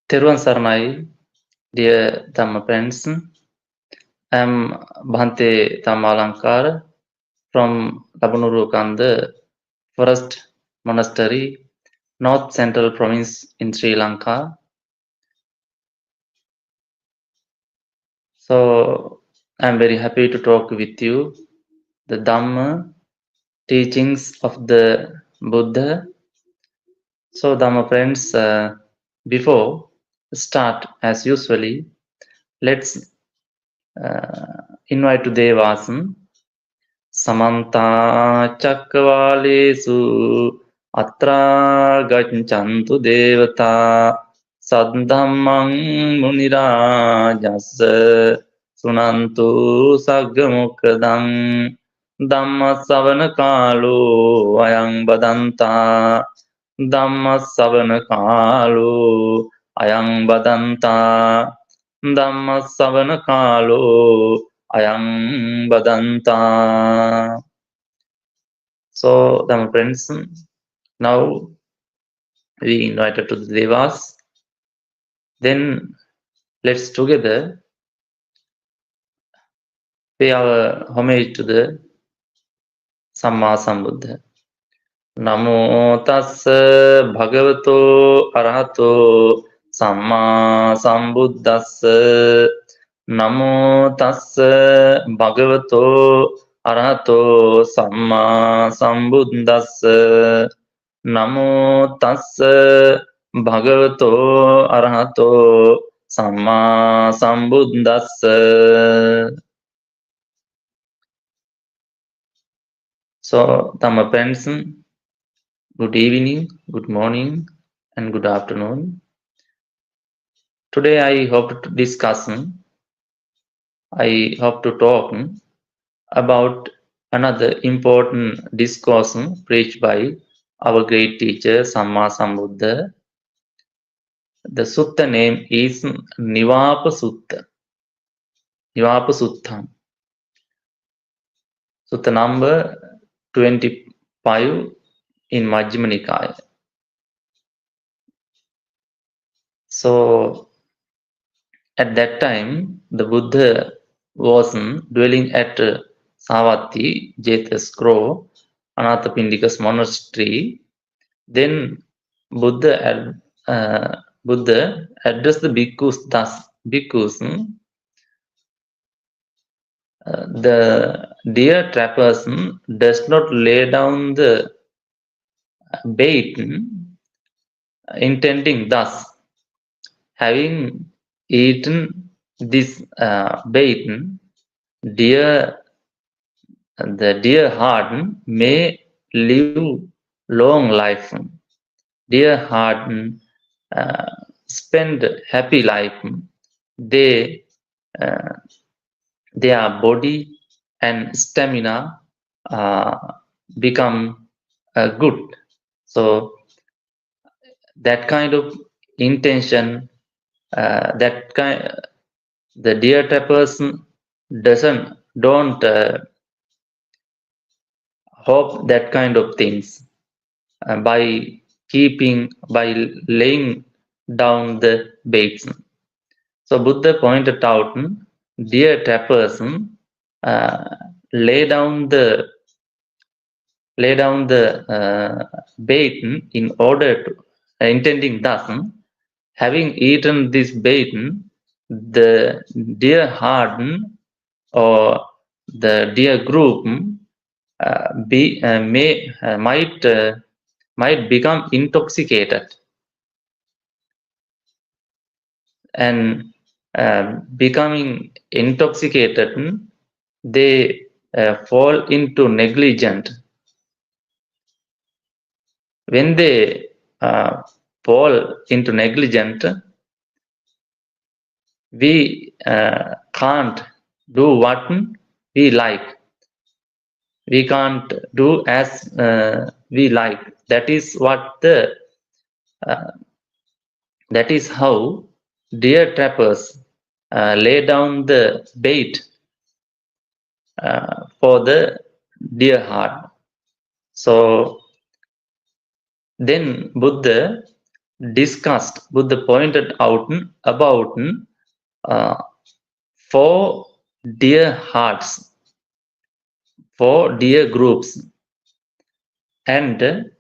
Thero Saranai, dear Dhamma friends. I am Bhante Dhammalankara from Labanuru Kanda Forest Monastery, North Central Province in Sri Lanka. So I am very happy to talk with you the Dhamma teachings of the Buddha. So Dhamma friends, before start as usually, let's invite to Devasan. Samanta Chakravalesu Atra Gacchantu Devata Saddhammang Munirajassa Sunantu Saggamukadam Dhamma Savana Kalu Ayang Badanta Dhamma Savana Kalu Ayang Badanta Dhamma Savana Kalu Ayang Badanta. So, my friends, now we invited to the Devas. Then let's together pay our homage to the Samma Sambuddha. Namo tassa bhagavato arahato Samma Sambuddhassa. Namo tassa bhagavato arahato Samma Sambuddhassa. Namo tassa bhagavato arahato Samma Sambuddhassa. So, Dhamma friends, good evening, good morning, and good afternoon. Today I hope to discuss, I hope to talk about another important discourse preached by our great teacher Samma Sambuddha. The sutta name is Nivāpasuttaṃ. Nivāpasuttaṃ. Sutta number 25 in Majjhima Nikaya. So at that time, the Buddha was dwelling at Savatthi, Jeta's Grove, Anathapindika's monastery. Then Buddha addressed the bhikkhus thus: bhikkhus, the deer trappers does not lay down the bait, intending thus, having eaten this bait, the deer heart may live long life. Deer heart spend happy life. They their body and stamina become good. So that kind of intention, the deer trappers don't hope that kind of things by laying down the baits. So Buddha pointed out, deer trappers lay down the bait in order to intending thus, having eaten this bait, the deer herd or the deer group might become intoxicated, and becoming intoxicated, they fall into negligent. When they fall into negligent, we can't do what we like. We can't do as we like. That is what that is how deer trappers lay down the bait for the deer herd. So then Buddha discussed, Buddha pointed out about 4 dear hearts, 4 dear groups, and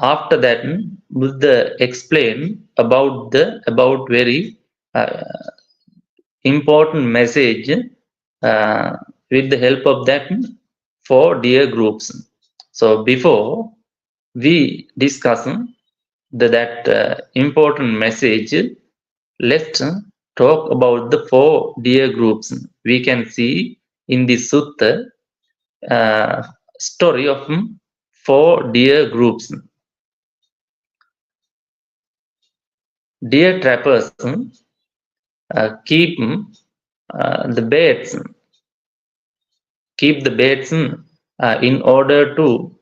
after that Buddha explained about very important message with the help of that 4 dear groups. So before we discuss that important message, let's talk about the 4 dear groups. We can see in the sutta story of 4 dear groups. Deer trappers keep the baits, in order to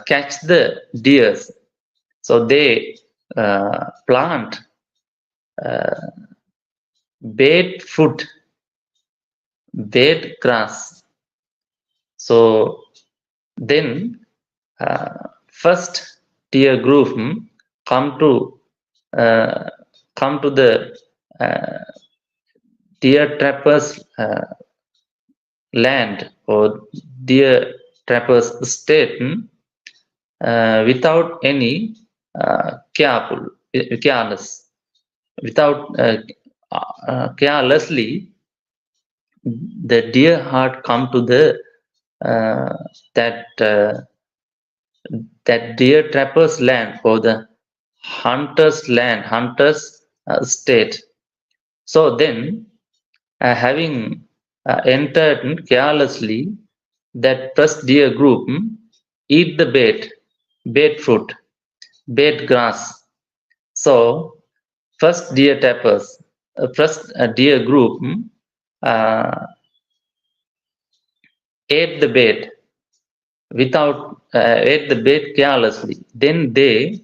catch the deers. So they plant bait food, bait grass. So then first deer group come to the deer trappers land or deer trappers state without any careless, without carelessly, the deer heart come to the that deer trappers land or the hunter's land, hunter's state. So then, having entered carelessly, that first deer group eat the bait fruit, bait grass. So first deer trappers, first deer group ate the bait without ate the bait carelessly. Then they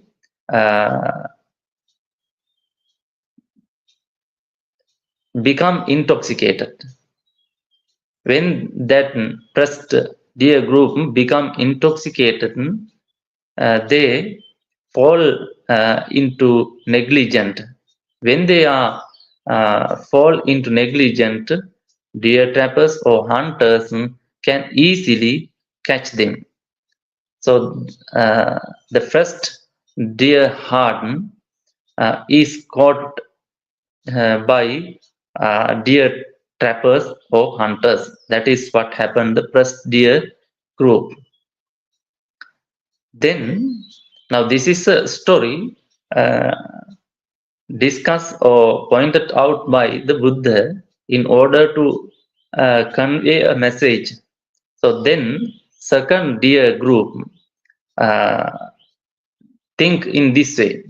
become intoxicated. When that first deer group become intoxicated, they fall into negligent. When they are fall into negligent, deer trappers or hunters can easily catch them. So the first deer heart is caught by deer trappers or hunters. That is what happened the first deer group. Then, now this is a story discussed or pointed out by the Buddha in order to convey a message. So then, second deer group think in this way.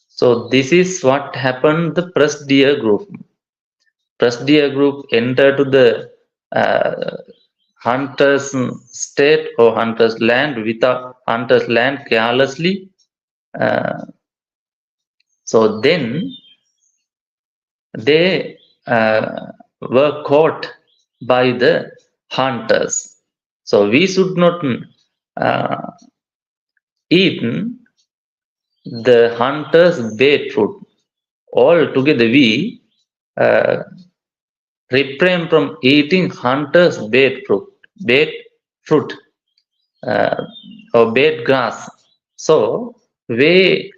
So this is what happened the first deer group. First deer group enter to the hunter's state or hunter's land without hunter's land carelessly. So then they were caught by the hunters. So we should not eat the hunter's bait fruit. Altogether we refrain from eating hunter's bait fruit or bait grass. So we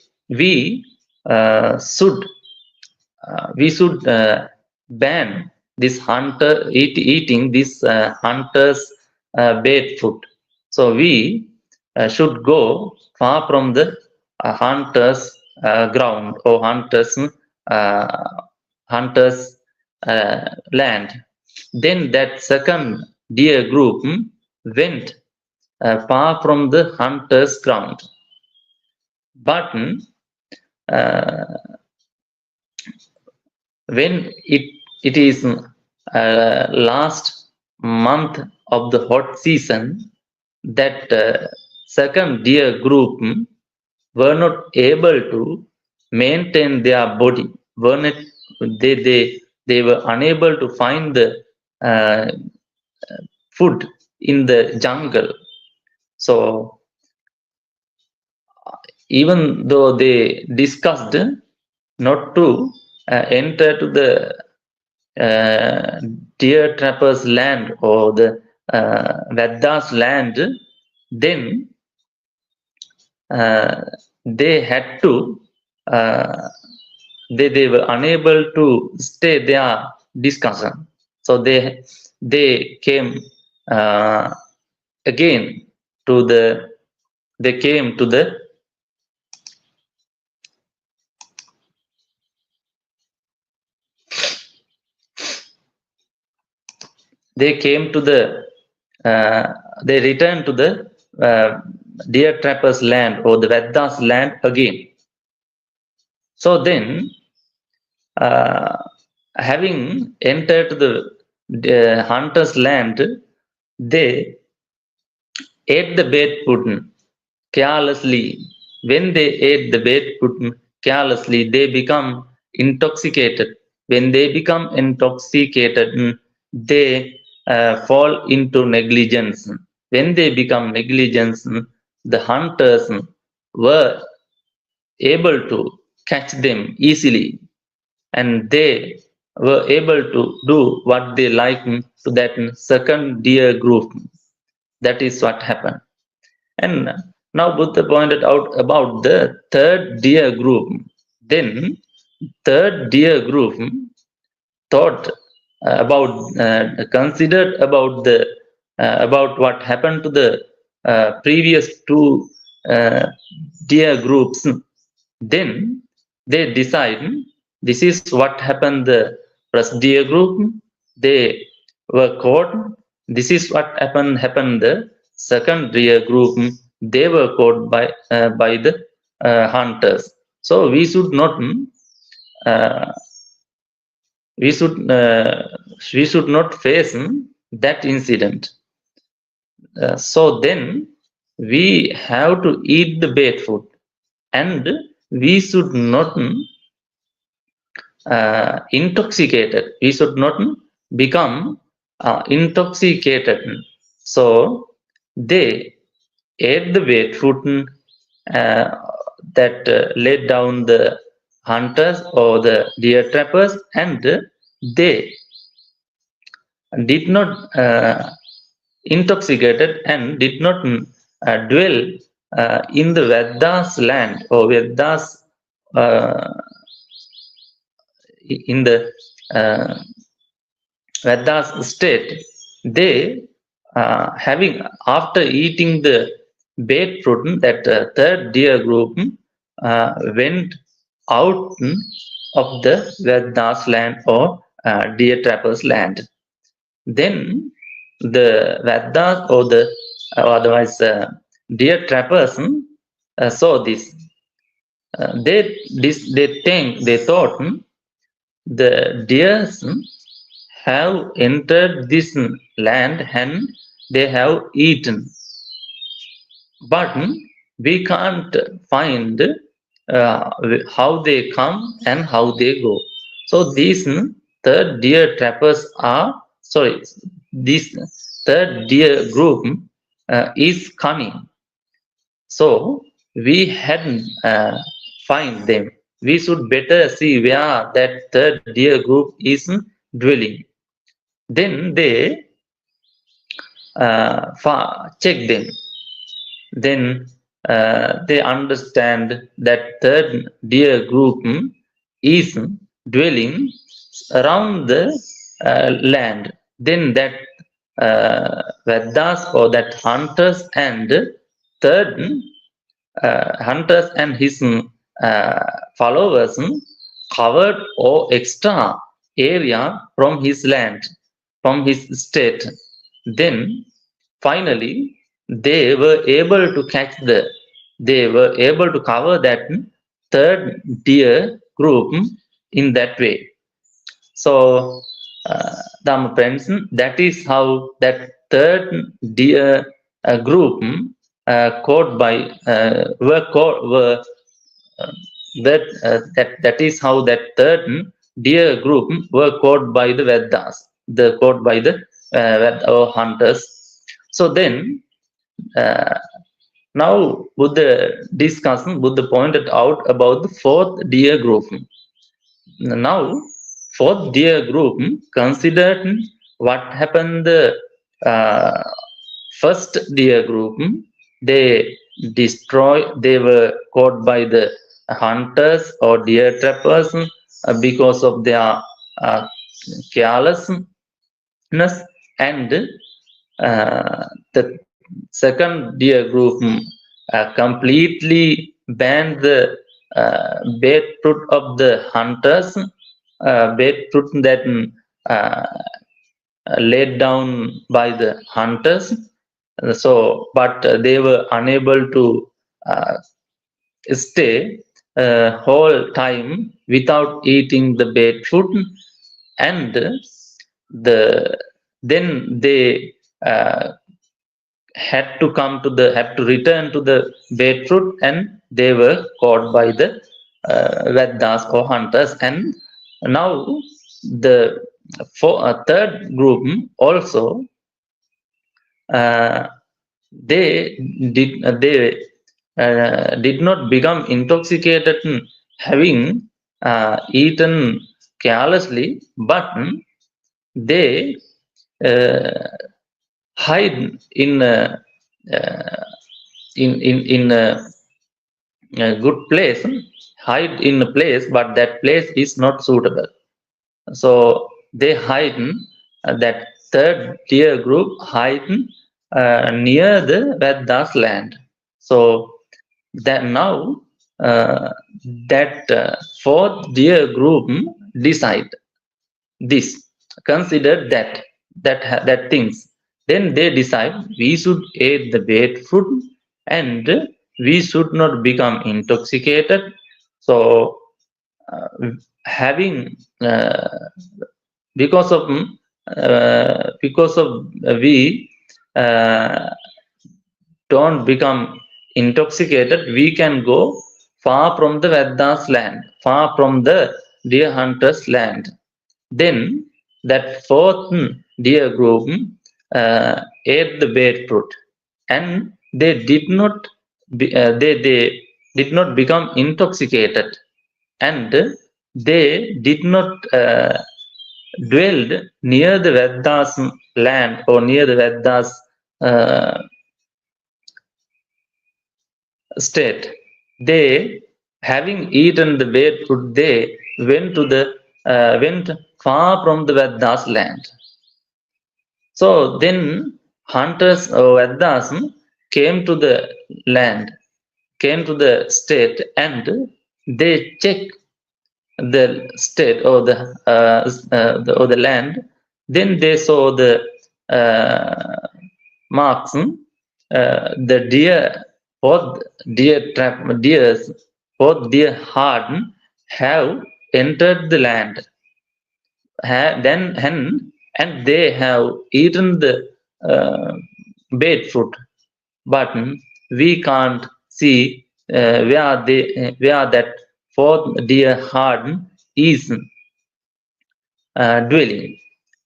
should ban this hunter eating this hunter's bait fruit. So we should go far from the hunter's ground or hunter's land. Then that second deer group went far from the hunter's ground. But when it is last month of the hot season, that second deer group were not able to maintain their body. They were unable to find the food in the jungle. So even though they discussed not to enter to the deer trapper's land or the Veda's land, then they had to they were unable to stay their discussion, so they came again to the they came to the they came to the they returned to the deer trapper's land or the Veda's land again. So then, having entered the hunter's land, they ate the bait pudding carelessly. When they ate the bait pudding carelessly, they become intoxicated. When they become intoxicated, they fall into negligence. When they become negligent, the hunters were able to catch them easily, and they were able to do what they like to that second deer group. That is what happened. And now Buddha pointed out about the third deer group. Then third deer group thought about considered about the about what happened to the previous two deer groups. Then they decide this is what happened the first deer group. They were caught. This is what happened the second deer group. They were caught by the hunters. So we should not we should not face that incident. So then we have to eat the bait food, and we should not intoxicated. We should not become intoxicated. So they ate the bait food that laid down the hunters or the deer trappers, and they did not intoxicated and did not dwell in the Veda's land or Veda's in the Veda's state. They having after eating the bait fruit, that third deer group went out of the Veda's land or deer trapper's land. Then the Vedas or the otherwise deer trappers saw this. They thought the deers have entered this land and they have eaten, but we can't find how they come and how they go. So these third deer trappers are this third deer group is cunning. So we hadn't find them. We should better see where that third deer group is dwelling. Then they check them. Then they understand that third deer group is dwelling around the land. Then that Vedas or that hunters and third hunters and his followers covered or extra area from his land, from his state. Then finally they were able to cover that third deer group in that way. So Dhamma friends, that is how that third deer group caught by that is how that third deer group were caught by the Vedas, caught by the Veda hunters. So then now Buddha pointed out about the fourth deer group. Now, fourth deer group considered what happened the first deer group. They were caught by the hunters or deer trappers because of their carelessness, and the second deer group completely banned the bait fruit of the hunters, bait fruit that laid down by the hunters. But they were unable to stay whole time without eating the bait fruit, and then they had to return to the bait fruit, and they were caught by the Vedas or hunters. And now the third group also they did not become intoxicated having eaten carelessly, but they hide in a good place, hide in a place, but that place is not suitable. So they hide, that third deer group hide near the Vedas land. So that now that fourth deer group consider that things. Then they decide we should eat the bait fruit and we should not become intoxicated. So having because of we don't become intoxicated, we can go far from the Vedas land, far from the deer hunters land. Then that fourth deer group ate the bait fruit, and they did not they did not become intoxicated, and they did not dwelled near the Vedas land or near the Vedas state. They, having eaten the bait fruit, they went far from the Vedas land. So then hunters or Vedas came to the land, came to the state, and they checked the state or the land. Then they saw the marks, the deer, both deer hard have entered the land. And they have eaten the bait fruit, but we can't see where that fourth deer hard is dwelling.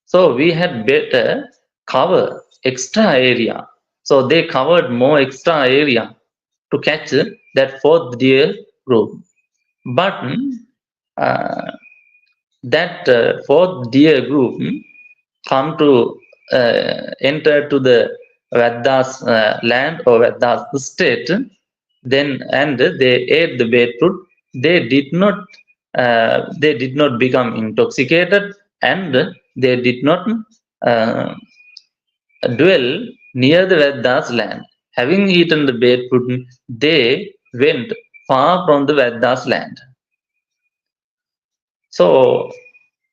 So we had better cover extra area. So they covered more extra area to catch that fourth deer group. But that fourth deer group come to enter to the Vedas land or Vedas state. Then and they ate the bait fruit. They did not become intoxicated, and they did not dwell near the Vedas land. Having eaten the bait fruit, they went far from the Vedas land. So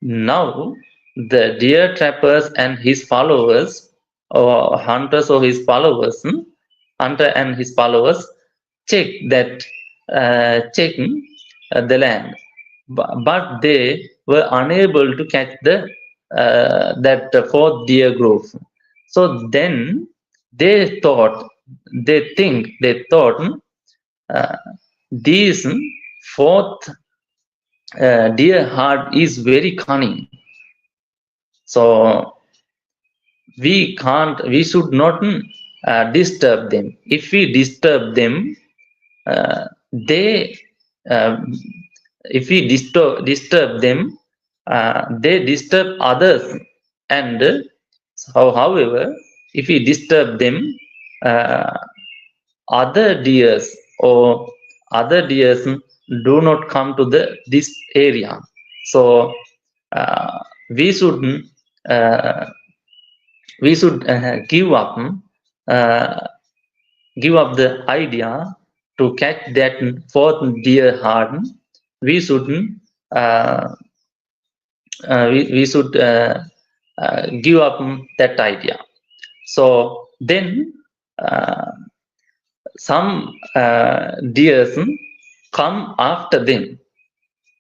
now the deer trappers and his followers, or hunters or his followers, hunter and his followers check the land, but they were unable to catch that fourth deer group. So then they thought this fourth deer herd is very cunning. So we should not disturb them. If we disturb them, they if we disturb them, they disturb others, and however, if we disturb them, other deers or other deers do not come to this area. So we should uh, give up the idea to catch that fourth deer heart. We should we should give up that idea. So then some deers come after them.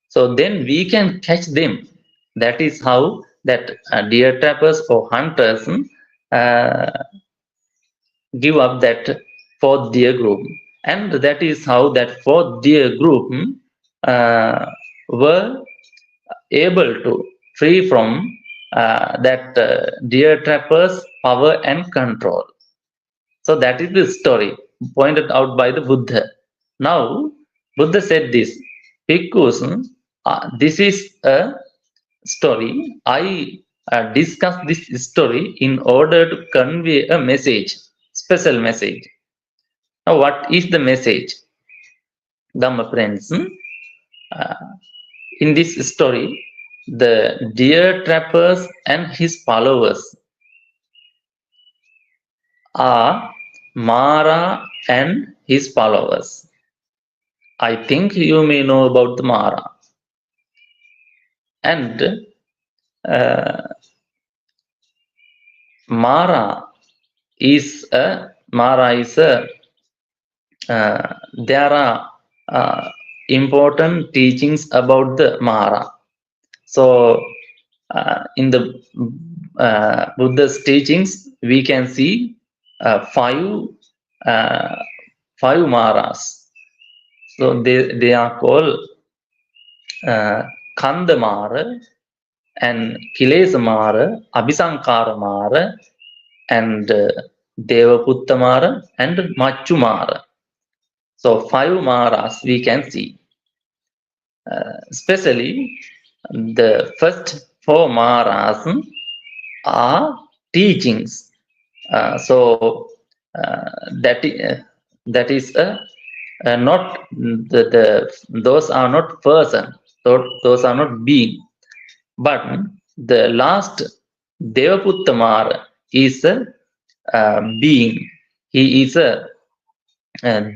So then we can catch them. That is how that deer trappers or hunters give up that fourth deer group. And that is how that fourth deer group were able to free from that deer trappers' power and control. So that is the story pointed out by the Buddha. Now, Buddha said this, Bhikkhus, this is a story. I discuss this story in order to convey a message, special message. Now, what is the message? Dhamma friends, in this story, the deer trappers and his followers are Mara and his followers. I think you may know about the Mara. And Mara is a there are important teachings about the Mara. So in the Buddha's teachings, we can see five Maras. So they are called Kanda Mara and Kilesa Mara, Abhisankara Mara, and Devaputta Mara and Machu Mara. So 5 Maras we can see. Especially the first 4 Maras are teachings. So that is not those are not person, those are not being, but the last Devaputta Mara is a being. He is a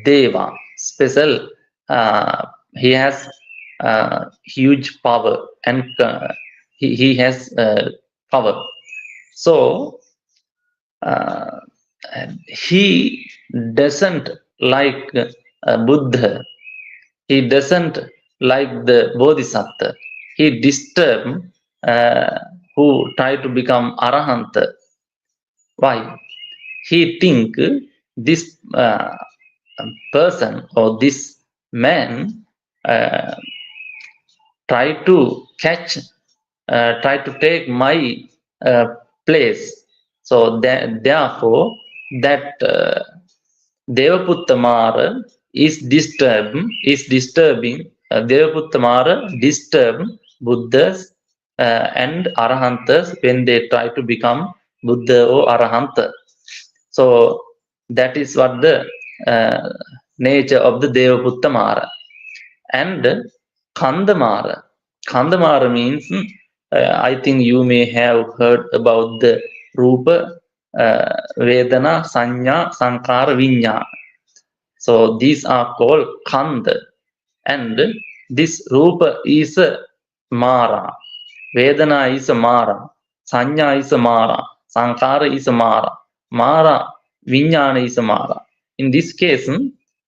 Deva, special. He has huge power, and he has power. So he doesn't like Buddha. He doesn't like the Bodhisattva. He disturbs who try to become Arahanta. Why? He think this person or this man try to catch, try to take my place. So therefore, that Devaputta Mara is disturbing. Devaputta Mara disturb Buddhas and Arahantas when they try to become Buddha or Arahanta. So that is what the nature of the Devaputta Mara. And Kandamara. Kandamara means, I think you may have heard about the Rupa, Vedana, Sanya, Sankara, Vinyana. So these are called Kanda. And this Rupa is a Mara. Vedana is a Mara. Sanya is a Mara. Sankara is a Mara. Mara, Vinyana is a Mara. In this case,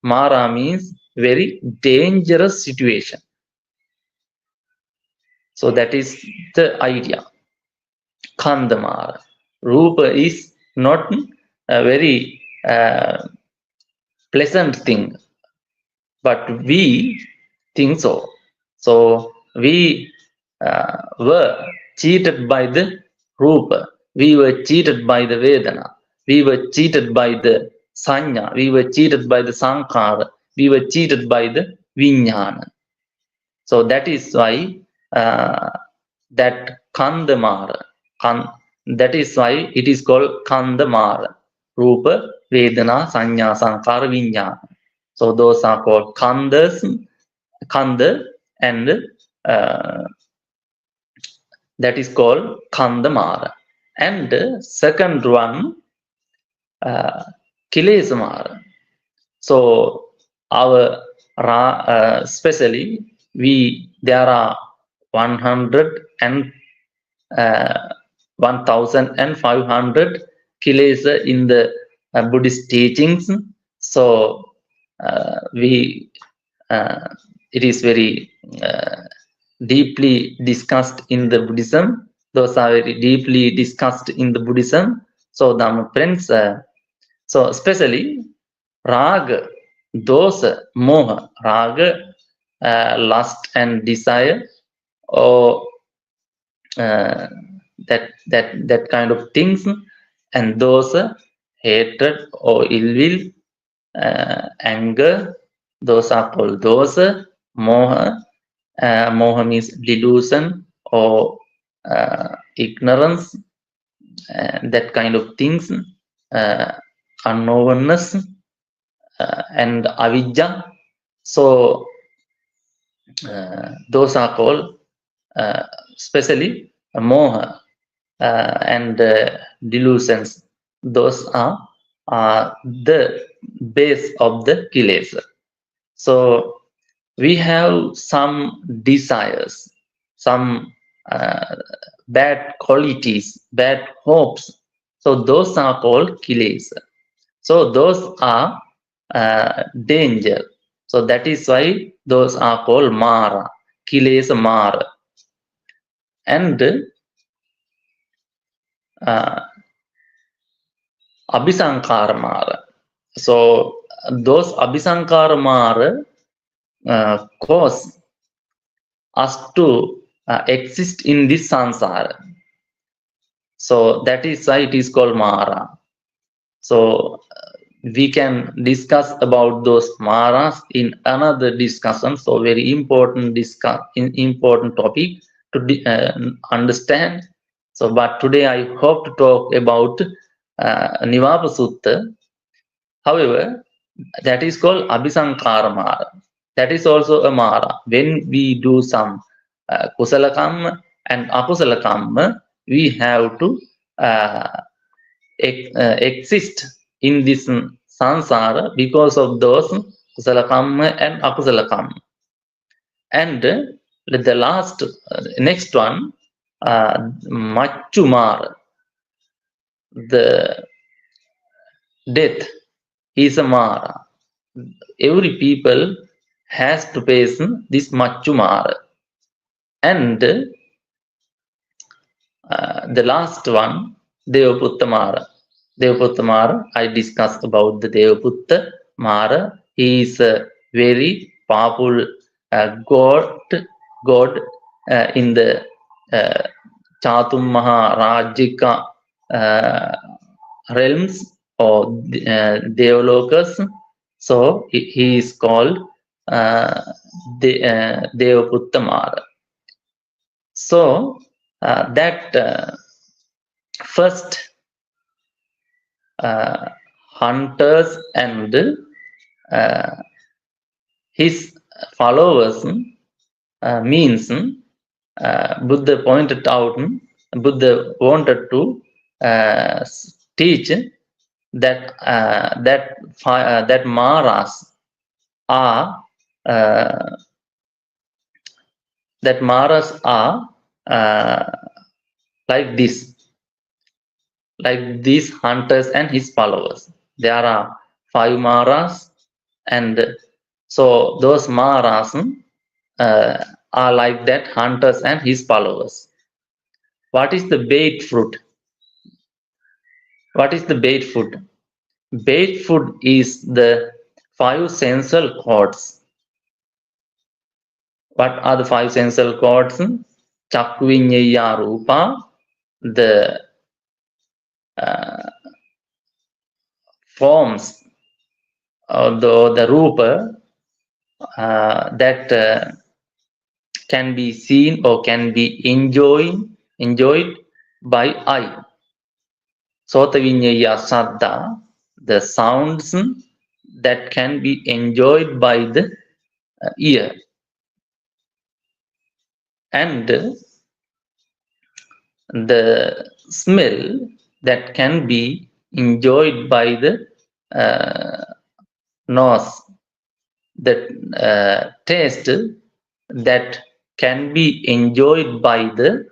Mara means very dangerous situation. So that is the idea. Kandamara. Rupa is not a very pleasant thing, but we think so. So we were cheated by the Rupa. We were cheated by the Vedana. We were cheated by the Sanya. We were cheated by the Sankara. we were cheated by the Vijnana. So that is why that Kandamara, that is why it is called Kandamara. Rupa, Vedana, Sanya, Sankara, Vijnana. So those are called Kandas, Kanda, and that is called Kandamara. And second one, Kilesamara. So our especially there are 1,500 kilesa in the Buddhist teachings. So it is very deeply discussed in the Buddhism. Those are very deeply discussed in the Buddhism. So Dhamma friends, so especially Raga, Dosa, Moha, Raga, lust and desire, or that kind of things, and Dosa, hatred or ill will, anger, those are called Dosa. Moha, Moha means delusion or ignorance, that kind of things, unknownness, and avidya. So those are called especially moha and delusions. Those are the base of the kilesa. So we have some desires, some bad qualities, bad hopes. So those are called kilesa. So those are danger. So that is why those are called mara, kilesa mara. And abhisankara mara. So those abhisankara mara cause us to exist in this sansara. So that is why it is called mara. So we can discuss about those maras in another discussion. So very important important topic to understand. So but today I hope to talk about Nivāpasuttaṃ. However, that is called abhisankara mara. That is also a mara. When we do some kusala kamma and akusala kamma, we have to exist in this sansara because of those kusala kamma and akusala kamma. And the last, next one, machumara, the death is a mara. Every people has to face this machumara. And the last one, Devaputta mara. Devaputta mara, I discussed about the Devaputta mara. He is a very powerful god in the Chatum Maharajika realms or Devalokas. So he is called Devaputta mara. So that first hunters and his followers means Buddha pointed out, Buddha wanted to teach that that maras are like this, like these hunters and his followers. There are 5 maras, and so those maras are like that, hunters and his followers. What is the bait fruit? What is the bait food? Bait food is the 5 sensual cords. What are the 5 sensual cords? Chakku viññeya rupa, the forms, or the rupa, that can be seen or can be enjoyed by eye. Sota vinyaya saddha, the sounds that can be enjoyed by the ear, and the smell that can be enjoyed by the nose, the taste that can be enjoyed by the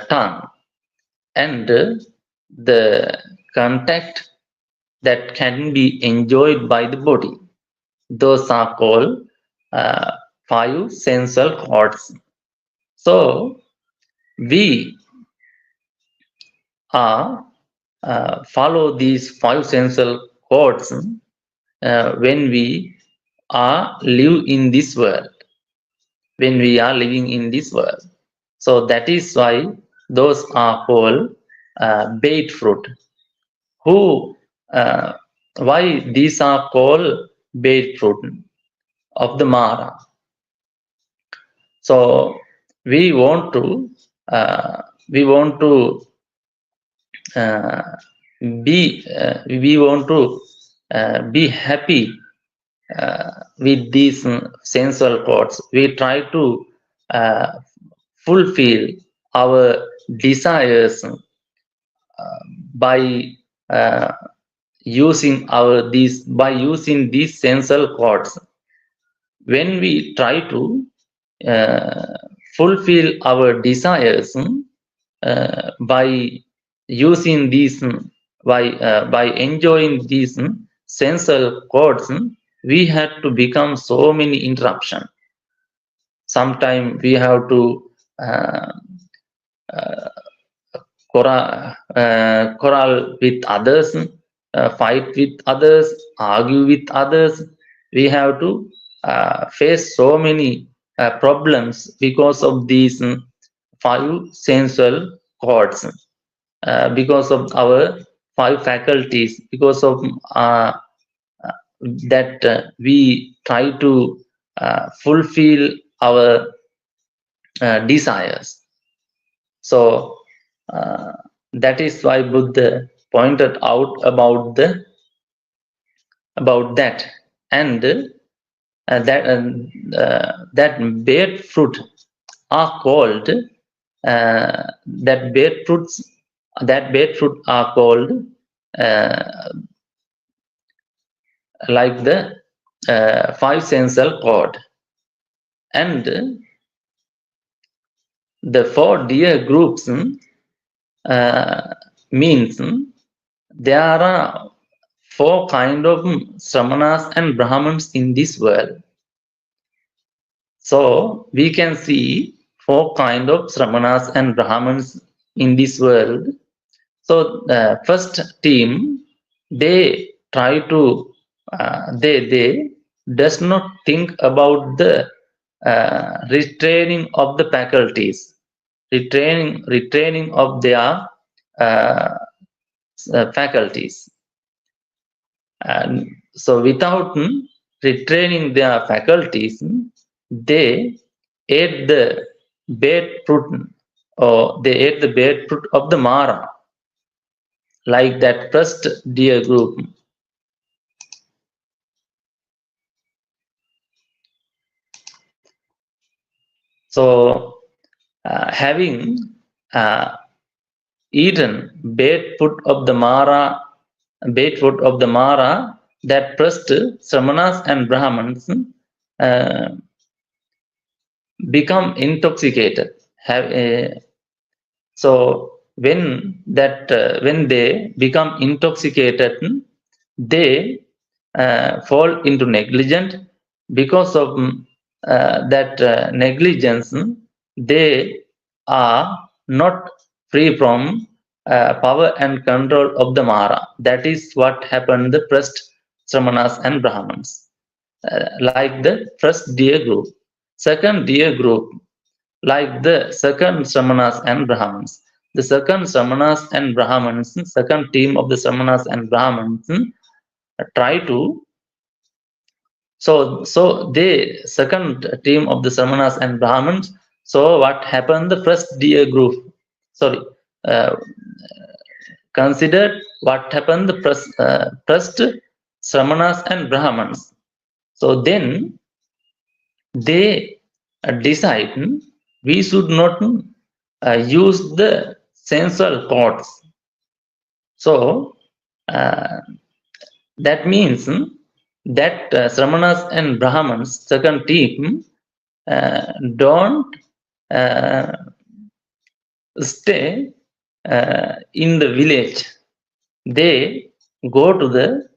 tongue, and the contact that can be enjoyed by the body. Those are called five sensual cords. So we are follow these five sensual cords when we are live in this world, when we are living in this world. So that is why those are called bait fruit. Who why these are called bait fruit of the Mara? So we want to we want to be happy with these sensual cords. We try to fulfill our desires by using these sensual cords. When we try to fulfill our desires by using these by enjoying these sensual cords, we had to become so many interruptions. Sometimes we have to quarrel with others, fight with others, argue with others. We have to face so many problems because of these five sensual cords, because of our five faculties, because of that we try to fulfill our desires. So that is why Buddha pointed out about that, and that bad fruit are called that bad fruit are called like the five sensual cord, and the four dear groups means there are four kind of sramanas and brahmins in this world. So we can see four kind of sramanas and brahmins in this world. So the first team, they try to they does not think about the retraining of the faculties, retraining of their faculties. And so without retraining their faculties, they ate the bad fruit, or they ate the bad fruit of the Mara, like that first dear group. So having eaten bad food of the Mara, that first Samanas and Brahmins become intoxicated. So when they become intoxicated, they fall into negligence. Because of that negligence, they are not free from power and control of the Mara. That is what happened the first Sramanas and Brahmins, like the first dear group. Second dear group, like the second Sramanas and Brahmins. The second Sramanas and Brahmins, second team of the Sramanas and Brahmins, try to So the second team of the Samanas and Brahmins. So what happened? The first dear group. Sorry. Considered what happened the first Samanas and Brahmins. So then they decide we should not use the sensual thoughts. So that means that Samanas and Brahmins, second team, don't stay in the village. They go to the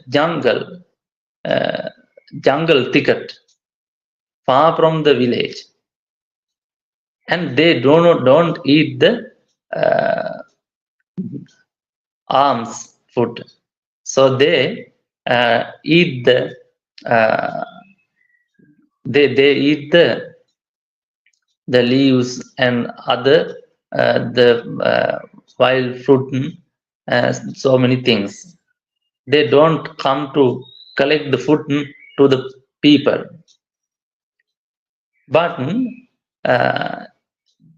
jungle thicket, far from the village, and they don't eat the alms food. So they eat the they eat the leaves and other the wild fruit, so many things. They don't come to collect the food to the people, but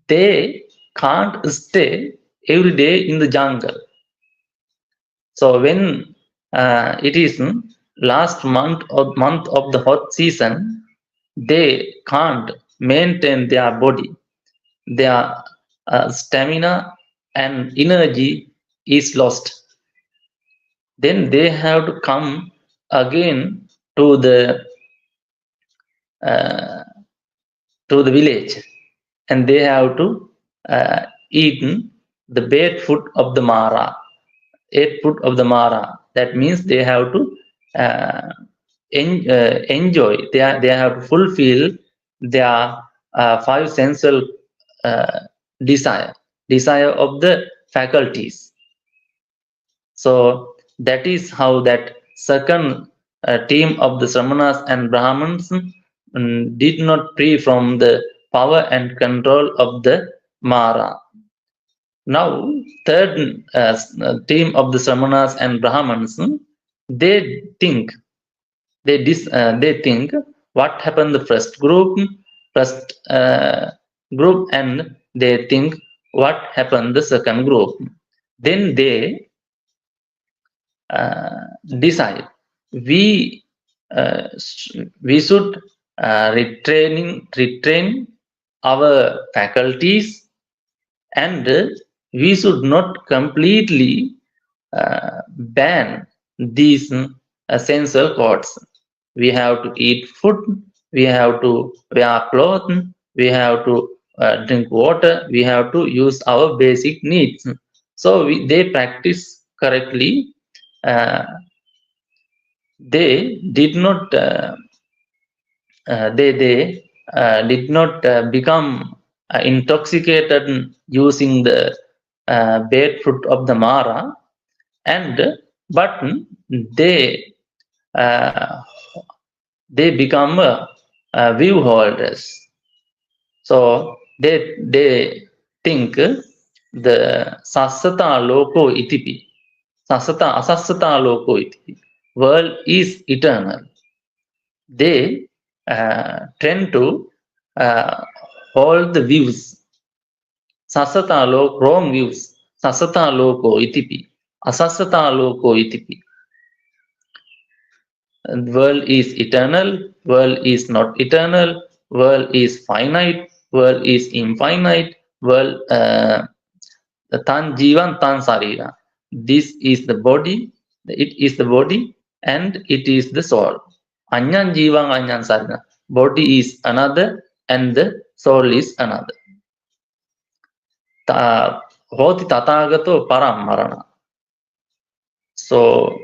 they can't stay every day in the jungle. So when it is last month of the hot season, they can't maintain their body. Their stamina and energy is lost. Then they have to come again to the village, and they have to eat the bad food of the Mara. Ate food of the Mara. That means they have to enjoy. They have to fulfill their five sensual desire of the faculties. So that is how that second team of the Samanas and Brahmins did not free from the power and control of the Mara. Now, third team of the Samanas and Brahmins, they think what happened the first group, and they think what happened the second group. Then they decide we should retrain our faculties, and we should not completely ban these sensual thoughts. We have to eat food, we have to wear clothes, we have to drink water, we have to use our basic needs. So they practice correctly. They did not did not become intoxicated using the bad fruit of the Mara, but they become view holders. So they think the sassata loko itipi, sassata asassata loko itipi, world is eternal. They tend to hold the views. Sassata loko, wrong views. Sassata loko itipi, asassata loko itipi. World is eternal, world is not eternal, world is finite, world is infinite, world tan jivan tan sarira. This is the body, it is the body, and it is the soul. Anyan jivan anyan sarina. Body is another and the soul is another. Hoti tathagato param marana. So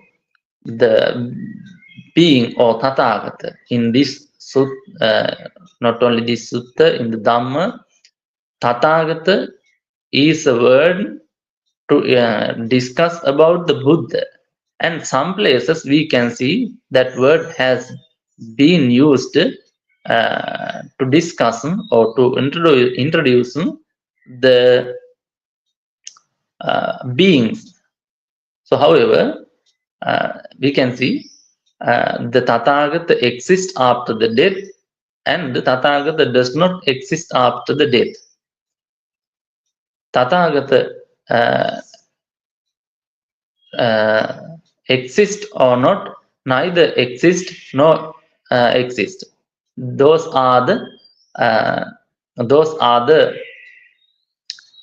the being or Tathagata in this sutta, not only this sutta, in the Dhamma, Tathagata is a word to discuss about the Buddha. And some places we can see that word has been used to discuss or to introduce the beings. So, however, we can see the Tathagata exists after the death, and the Tathagata does not exist after the death. Tathagata exist or not, neither exist nor exist. Those are the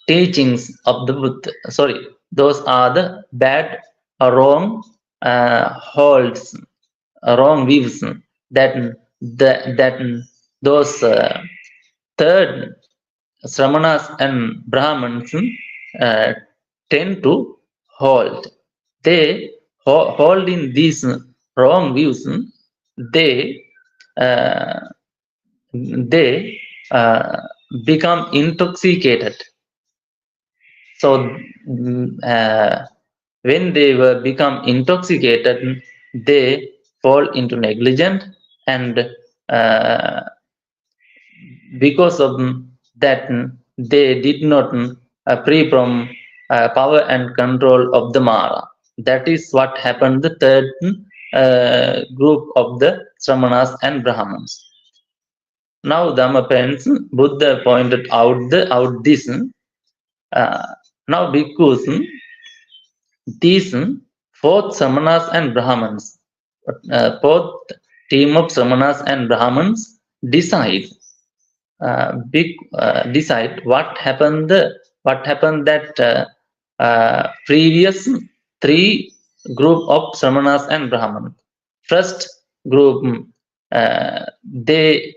teachings of the Buddha. Sorry, those are the bad or wrong holds, wrong views that those third Sramanas and Brahmins tend to hold. They hold in these wrong views. They uh, they become intoxicated. So when they were become intoxicated, they fall into negligence, and because of that, they did not free from power and control of the Mara. That is what happened the third group of the Sramanas and Brahmins. Now, Dhamma parents, Buddha pointed out this. Now, bhikkhus, these fourth Samanas and Brahmins, fourth team of Samanas and Brahmins decide what happened that previous three group of Samanas and Brahmins. First group, they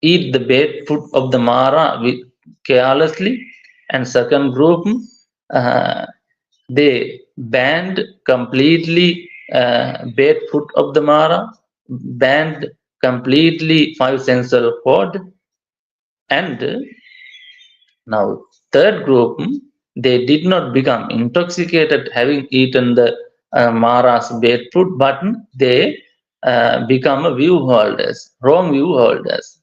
eat the bad food of the Mara carelessly, and second group, they banned completely bad food of the Mara, banned completely five sensual cord, and now third group, they did not become intoxicated having eaten the Mara's bad food, but they become a view holders, wrong view holders.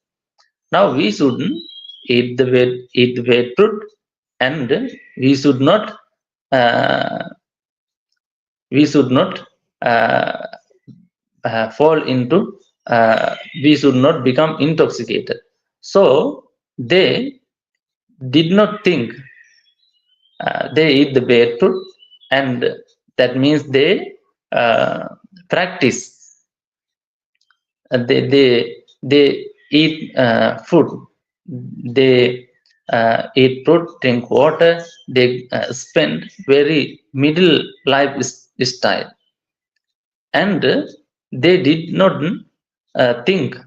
Now we shouldn't eat the bad fruit, and we should not fall into. We should not become intoxicated. So they did not think. They eat the bad fruit, and that means they practice. They eat food. They eat fruit, drink water. They spend very middle life style, and they did not think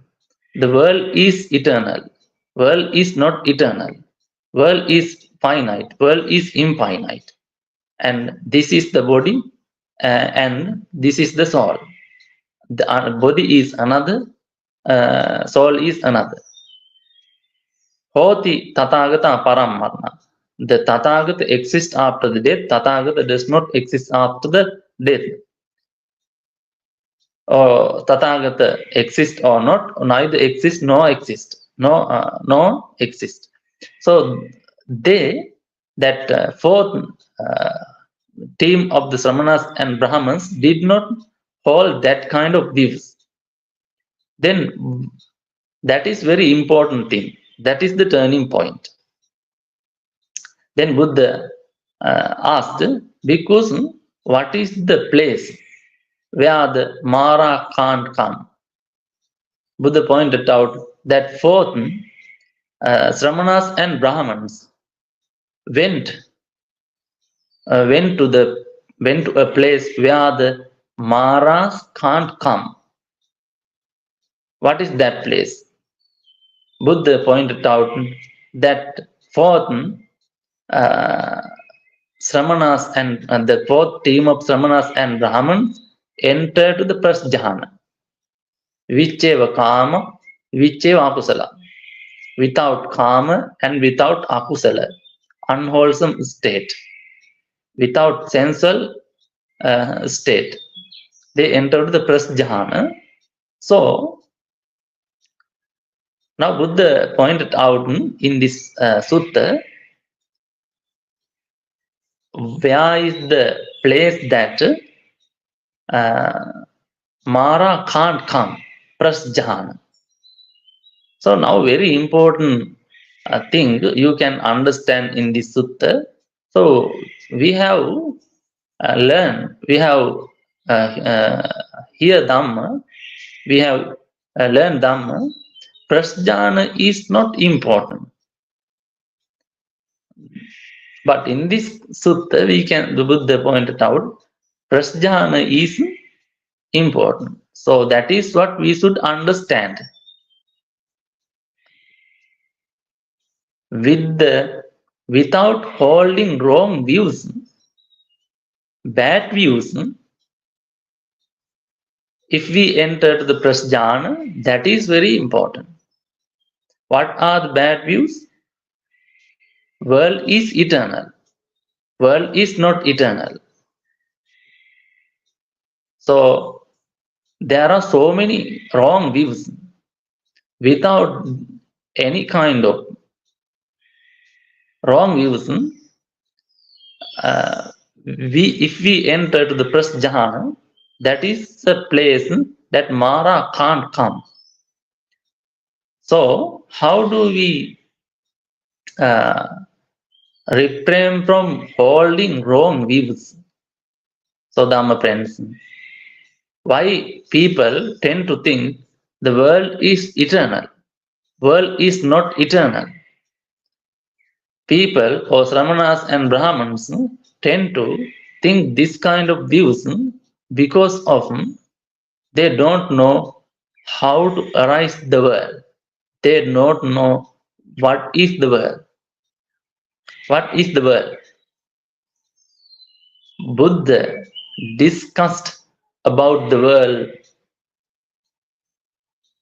the world is eternal. World is not eternal. World is finite. World is infinite. And this is the body, and this is the soul. The body is another, soul is another. Hoti Tathagata Parammarna. The Tathagata exists after the death. Tathagata does not exist after the death. Or Tathagata exists or not, or neither exist nor exist. No exist. So that fourth team of the Samanas and Brahmins did not hold that kind of views. Then that is very important thing. That is the turning point. Then Buddha asked, because what is the place where the Mara can't come? Buddha pointed out that fourth Sramanas and Brahmins went to a place where the Maras can't come. What is that place? Buddha pointed out that fourth Sramanas and the fourth team of Sramanas and Brahmins entered the first jhana. Vicheva kama, vicheva akusala. Without kama and without akusala. Unwholesome state. Without sensual state. They entered the first jhana. So, now Buddha pointed out in this sutta, where is the place that Mara can't come. Press jhana. So now very important thing you can understand in this sutta. So we have learned, we have hear Dhamma, we have learned Dhamma. Prasjana is not important. But in this sutta, the Buddha pointed out, prasjana is important. So that is what we should understand. Without holding wrong views, bad views, if we enter the prasjana, that is very important. What are the bad views? World is eternal. World is not eternal. So there are so many wrong views. Without any kind of wrong views, if we enter to the prasjana, that is a place that Mara can't come. So how do we refrain from holding wrong views? So Dhamma friends, why people tend to think the world is eternal? World is not eternal. People or Sramanas and Brahmins tend to think this kind of views because of they don't know how to arise the world. They don't know what is the world. What is the world? Buddha discussed about the world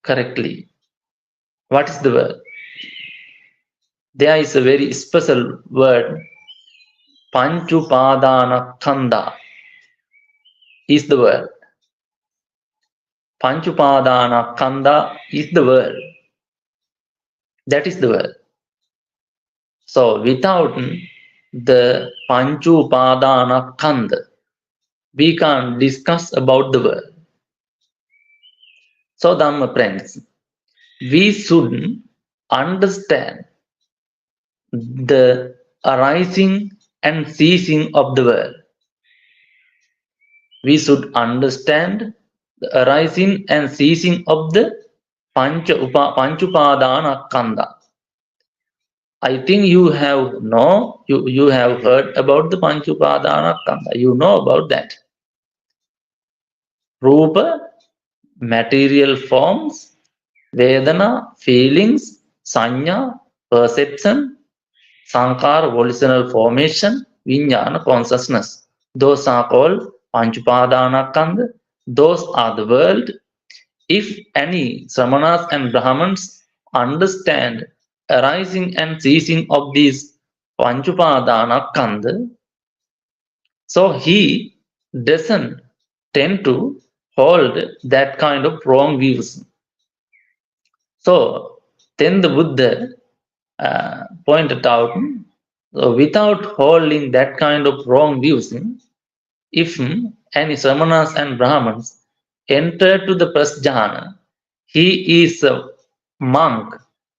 correctly. What is the world? There is a very special word, Panchupadana Kanda is the word. Panchupadana Kanda is the word. That is the word. So without the Panchupadana Kanda, we can't discuss about the world. So Dhamma friends, we should understand the arising and ceasing of the world. We should understand the arising and ceasing of the Panchupadana Kanda. I think you have heard about the Panchupadana Kanda. You know about that. Rupa, material forms, Vedana, feelings, Sanya, perception, Sankara, volitional formation, Vijnana, consciousness. Those are called Panchupadana Kanda. Those are the world. If any Samanas and Brahmins understand arising and ceasing of these Panchupadana Kanda, so he doesn't tend to hold that kind of wrong views. So then the Buddha pointed out, without holding that kind of wrong views, if any Samanas and Brahmins enter to the prasjana, he is a monk.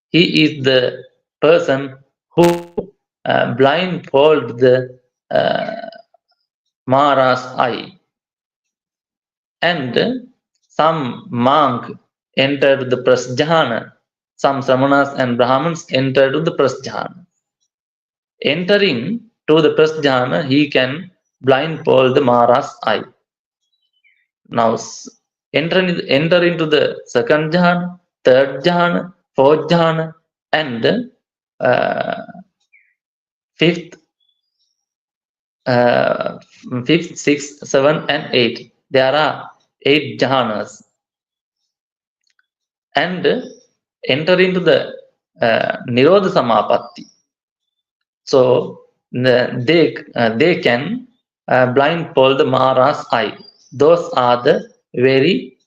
He is the person who blindfold the Mara's eye. And some monk entered the prasjana. Some Samanas and Brahmins entered the prasjana. Entering to the prasjana, he can blindfold the Mara's eye. Now enter into the second jhana, third jhana, fourth jhana, and fifth, sixth, seventh, and eighth. There are 8 jhanas. And enter into the Nirodha Samapatti. So they can blindfold the Mara's eye. Those are the very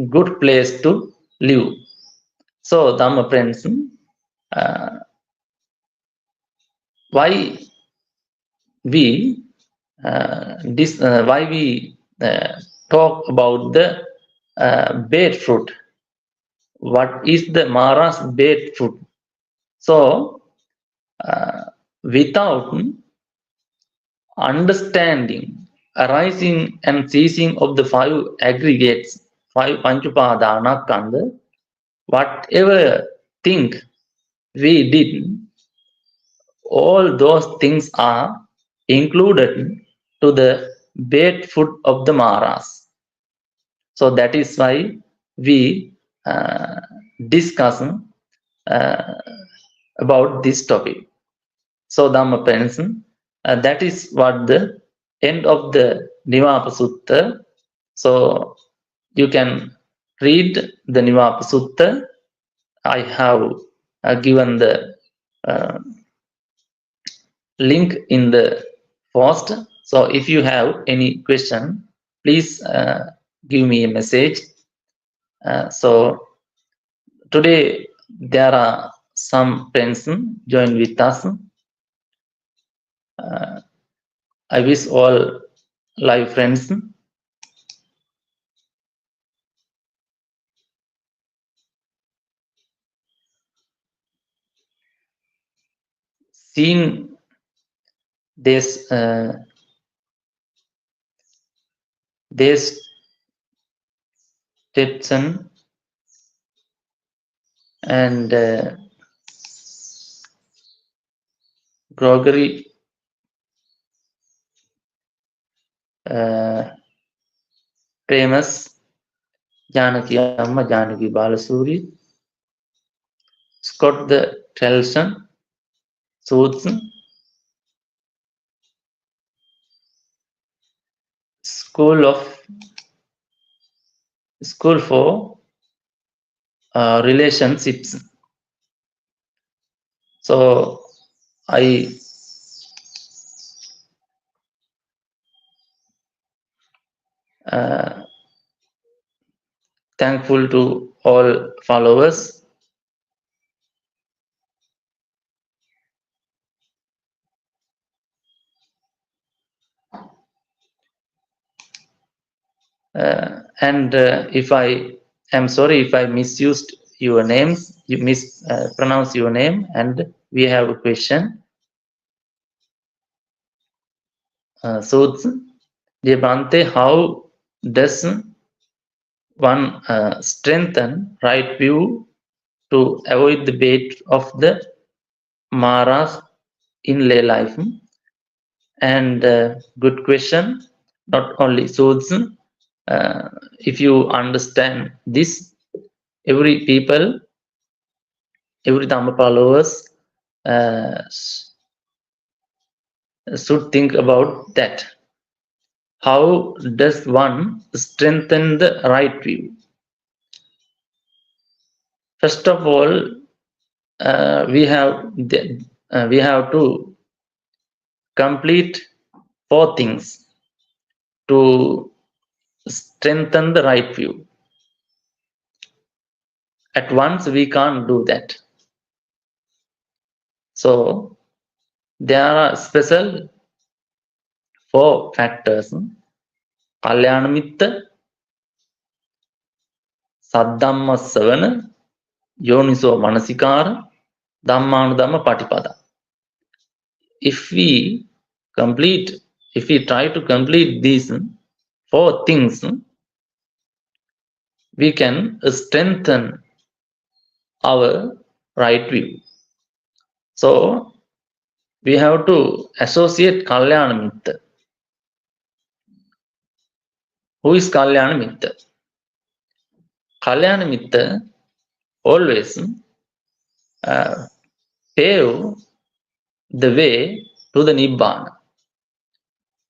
good place to live. So Dhamma friends, why we why we talk about the bait fruit. What is the Mara's bait fruit? So, without understanding, arising and ceasing of the five aggregates, five Panchupadana Kanda, whatever thing we did, all those things are included to the bait food of the Maras. So that is why we discuss about this topic. So Dhamma parents, that is what the end of the Nivāpasuttaṃ. So you can read the Nivāpasuttaṃ. I have given the link in the post. So if you have any question, please give me a message. So today there are some friends join with us. I wish all live friends seeing this Stepson and Gregory famous Janaki Amma, Janaki Balasuri, Scott the Trelson, Soots, School for Relationships. So I thankful to all followers. And if I am sorry if I misused your names, you mispronounce your name, and we have a question. Soots, dear Bhante, how does one strengthen right view to avoid the bait of the Maras in lay life? And good question. Not only Soots, if you understand this, every people, every Dhamma followers should think about that. How does one strengthen the right view? First of all, we have to complete 4 things to strengthen the right view. At once we can't do that. So there are special 4 factors: Kalyanamitta, Saddhamma Savana, Yoniso Manasikara, Dhammanudhamma Patipada. If we try to complete these 4 things, we can strengthen our right view. So we have to associate Kalyanamitta. Who is Kalyanamitta? Kalyanamitta always pave the way to the Nibbana.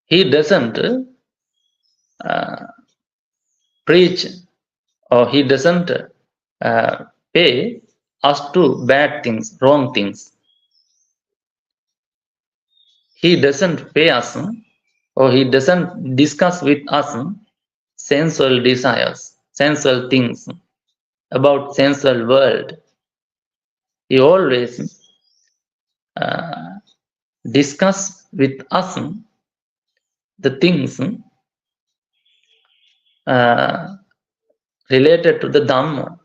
He doesn't preach, or he doesn't pay us to bad things, wrong things. He doesn't pay us, or he doesn't discuss with us sensual desires, sensual things, about sensual world. He always discuss with us the things related to the Dhamma,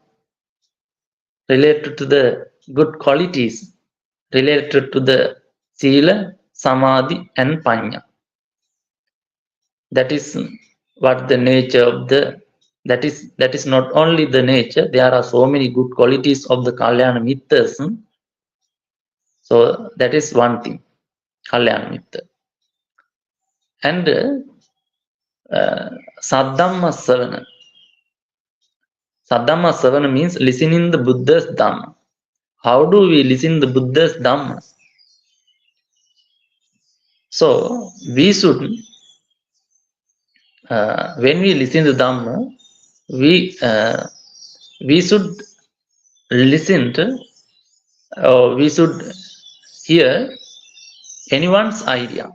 related to the good qualities, related to the Sila, Samadhi and Panya. That is what the nature of the, that is not only the nature, there are so many good qualities of the Kalyana Mittas. So that is one thing, Kalyana Mitta. And Saddhamma Savana. Saddhamma Savana means listening the Buddha's Dhamma. How do we listen the Buddha's Dhamma? So we should, when we listen to Dhamma, we should listen to, or we should hear anyone's idea.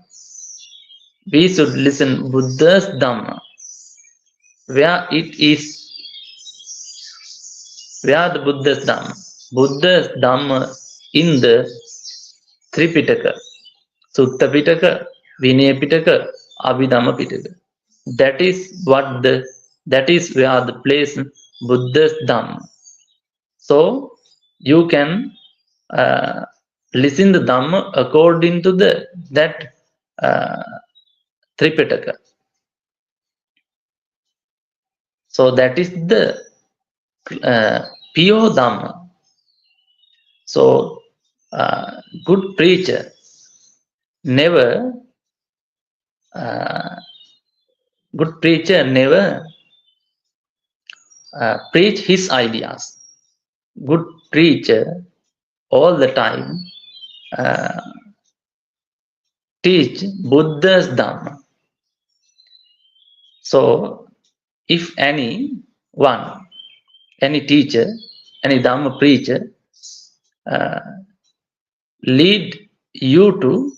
We should listen Buddha's Dhamma, where it is, where the Buddha's Dhamma. Buddha's Dhamma in the Tripitaka, Sutta Pitaka, Vinaya Pitaka, Abhidhamma Pitaka. That is what the, that is where the place Buddha's Dhamma. So you can listen the Dhamma according to the that Tripitaka. So that is the pure Dhamma. So good preacher never preach his ideas. Good preacher all the time teach Buddha's Dhamma. So if any teacher, any Dhamma preacher lead you to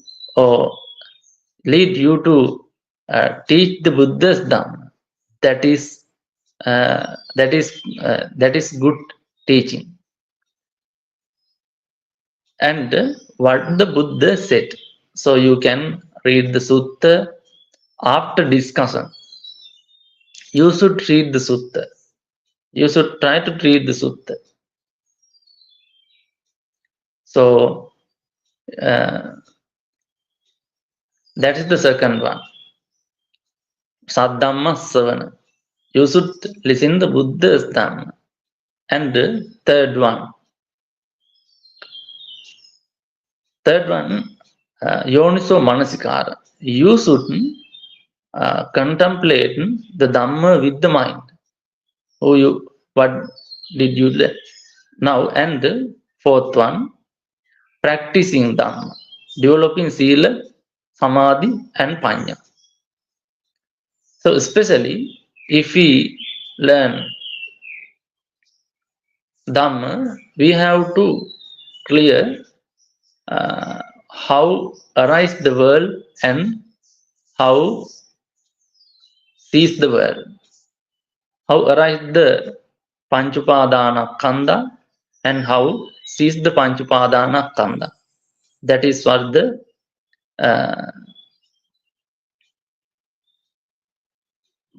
teach the Buddha's Dhamma, that is good teaching. And what the Buddha said, so you can read the sutta after discussion. You should read the sutta. You should try to read the sutta. So that is the second one. Saddhamma Savana. You should listen the Buddha's Dhamma. And the third one, Yoniso Manasikara. You should contemplate the Dhamma with the mind. What did you learn now? And the fourth one, practicing Dhamma, developing Sila, Samadhi and Panya. So especially if we learn Dhamma, we have to clear how arise the world and how cease the world. How arise the Panchupadana Kanda and how cease the Panchupadana Kanda. That is what the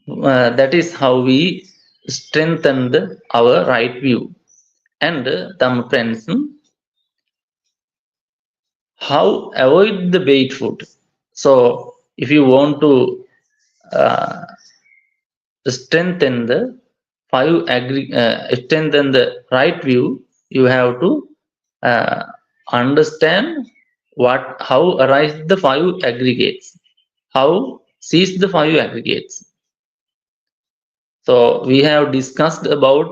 that is how we strengthen our right view. And Dhamma friends, how avoid the bait food. So if you want to strengthen the strengthen the right view, you have to understand how arise the five aggregates, how cease the five aggregates. So we have discussed about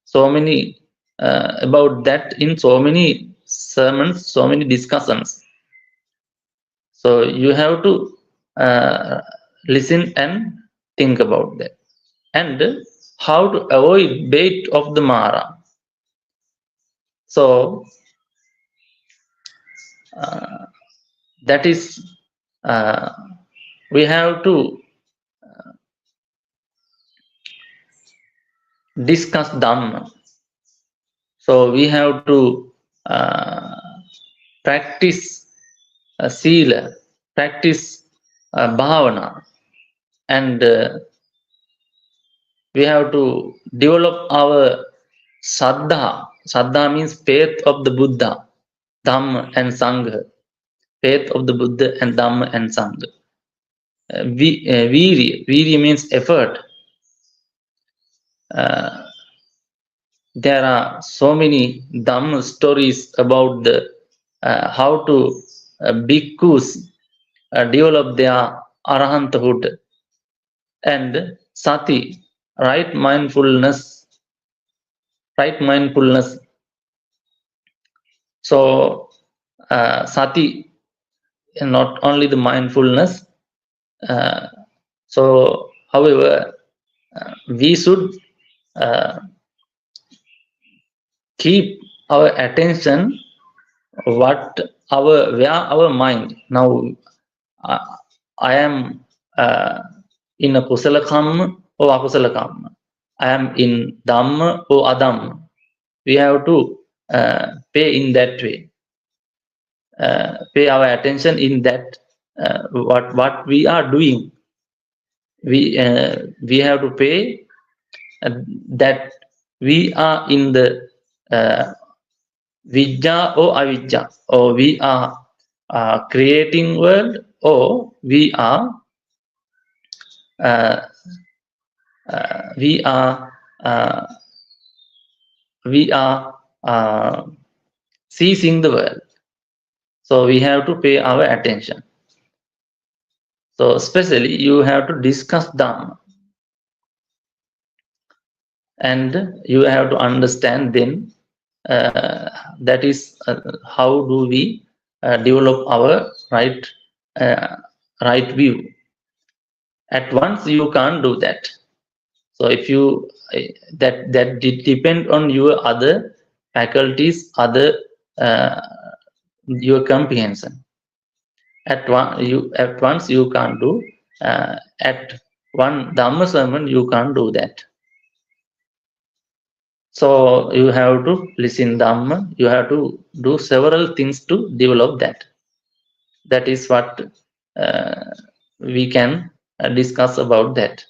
so many about that in so many sermons, so many discussions. So you have to listen and think about that. And how to avoid bait of the Mara. So that is we have to discuss Dhamma. So we have to practice Sila, practice Bhavana. and we have to develop our saddha. Saddha means faith of the Buddha, Dhamma and Sangha. Faith of the Buddha and Dhamma and Sangha. Virya means effort. There are so many Dhamma stories about the how to bhikkhus develop their arahanthood, and sati, right mindfulness. So sati, not only the mindfulness. So however, we should keep our attention where our mind. Now I am in a kusala karma or akusala karma. I am in dhamma or adhamma. We have to pay in that way. Pay our attention in that what we are doing. We have to pay that we are in the vidya or avidya, or we are creating world, or we are uh, we are uh, we are seizing the world. So we have to pay our attention. So especially you have to discuss Dhamma, and you have to understand then that is how do we develop our right view. At once you can't do that. So if you that depend on your other faculties, other your comprehension. At once you can't do. At one Dhamma sermon you can't do that. So you have to listen Dhamma. You have to do several things to develop that. That is what we can discuss about that.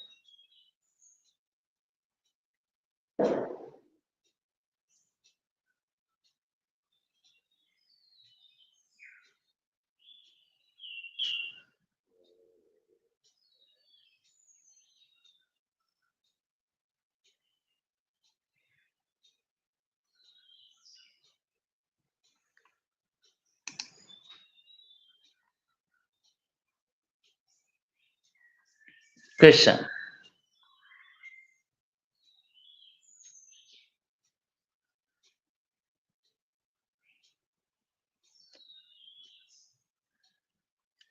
Question.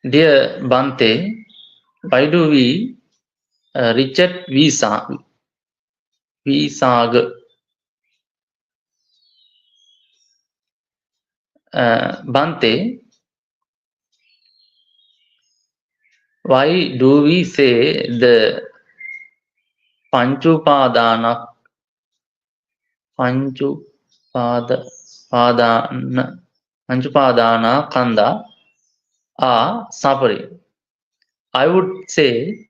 Dear Bante, why do we reject visag? Bante, why do we say the Panchupadana Kanda are suffering? I would say